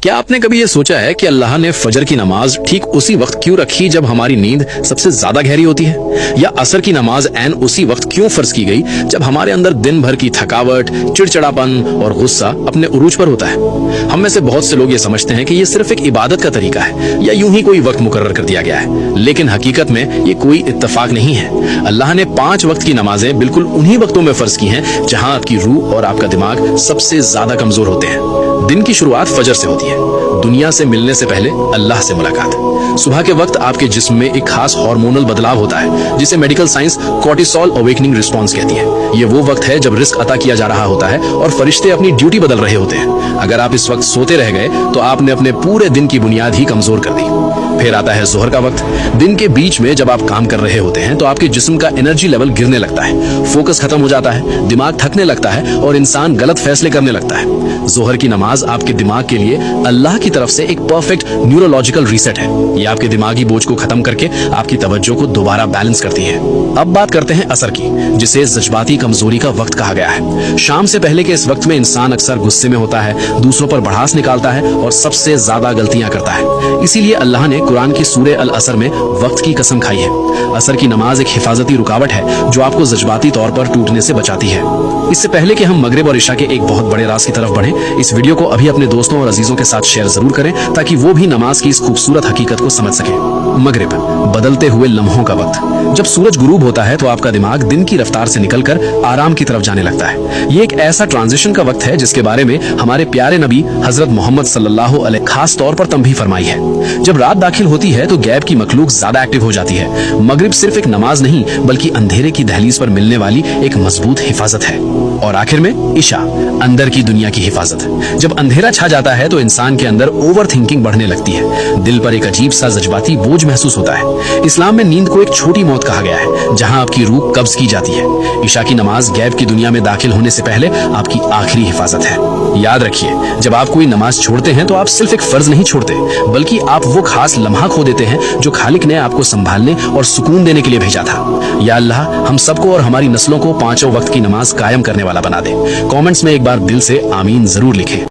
क्या आपने कभी ये सोचा है कि अल्लाह ने फजर की नमाज ठीक उसी वक्त क्यों रखी जब हमारी नींद सबसे ज्यादा गहरी होती है, या असर की नमाज ऐन उसी वक्त क्यों फर्ज की गई जब हमारे अंदर दिन भर की थकावट, चिड़चिड़ापन और गुस्सा अपने उरूज पर होता है। हम में से बहुत से लोग ये समझते हैं कि ये सिर्फ एक इबादत का तरीका है या यूं ही कोई वक्त मुकर्रर कर दिया गया है, लेकिन हकीकत में ये कोई इत्तेफाक नहीं है। अल्लाह ने 5 वक्त की नमाजें बिल्कुल उन्हीं वक्तों में फर्ज की हैं जहां आपकी रूह और आपका दिमाग सबसे ज्यादा कमजोर होते हैं। दिन की शुरुआत फजर से होती है, दुनिया से मिलने से पहले अल्लाह से मुलाकात। सुबह के वक्त आपके जिस्म में एक खास हार्मोनल बदलाव होता है जिसे medical science cortisol awakening response कहती है। ये वो वक्त है जब रिस्क अता किया जा रहा होता है और फरिश्ते अपनी ड्यूटी बदल रहे होते हैं। अगर आप इस वक्त सोते रह गए तो आपने अपने पूरे दिन की बुनियाद ही कमजोर कर दी। फिर आता है जोहर का वक्त। दिन के बीच में जब आप काम कर रहे होते हैं तो आपके जिस्म का एनर्जी लेवल गिरने लगता है, फोकस खत्म हो जाता है, दिमाग थकने लगता है और इंसान गलत फैसले करने लगता है। जोहर की नमाज आपके दिमाग के लिए अल्लाह की तरफ से एक परफेक्ट न्यूरोलॉजिकल रीसेट है। ये आपके दिमागी बोझ को खत्म करके आपकी तवज्जो को दोबारा बैलेंस करती है। अब बात करते हैं असर की, जिसे जज्बाती कमजोरी का वक्त कहा गया है। शाम से पहले के इस वक्त में इंसान अक्सर गुस्से में होता है, दूसरों पर भड़ास निकालता है और सबसे ज्यादा गलतियां करता है। इसीलिए अल्लाह ने कुरान की सूरे अल असर में वक्त की कसम खाई है। असर की नमाज एक हिफाजती रुकावट है जो आपको जज्बाती तौर पर टूटने से बचाती है। इससे पहले कि हम मगरिब और इशा के एक बहुत बड़े राज की तरफ बढ़ें, इस वीडियो को अभी अपने दोस्तों और अजीजों के साथ शेयर जरूर करें ताकि वो भी नमाज की इस खूबसूरत हकीकत को समझ सके। मगरिब, बदलते हुए लम्हों का वक्त। जब सूरज गुरूब होता है तो आपका दिमाग दिन की रफ्तार से निकलकर आराम की तरफ जाने लगता है। ये एक ऐसा ट्रांजिशन का वक्त है जिसके बारे में हमारे प्यारे नबी हजरत मोहम्मद सल्लल्लाहु अलैहि खास तौर पर तंबीह फरमाई है। जब रात दाखिल होती है तो गैब की मखलूक ज्यादा एक्टिव हो जाती है। मगरिब सिर्फ एक नमाज नहीं बल्कि अंधेरे की दहलीज पर मिलने वाली एक मजबूत हिफाजत है। और आखिर में इशा, अंदर की दुनिया की हिफाजत। जब अंधेरा छा जाता है तो इंसान के अंदर ओवर थिंकिंग बढ़ने लगती है, दिल पर एक अजीब सा जज्बाती बोझ महसूस होता है। इस्लाम में नींद को एक छोटी मौत कहा गया है जहां आपकी रूह कब्ज की जाती है। इशा की नमाज गैब की दुनिया में दाखिल होने से पहले आपकी आखिरी हिफाजत है। याद रखिए, जब आप कोई नमाज छोड़ते हैं तो आप सिर्फ एक फर्ज नहीं छोड़ते बल्कि आप वो खास लम्हा खो देते हैं जो खालिक ने आपको संभालने और सुकून देने के लिए भेजा था। या अल्लाह हम सबको और हमारी नस्लों को 5 वक्त की नमाज कायम करने वाला बना दे। कमेंट्स में एक बार दिल से आमीन जरूर लिखें।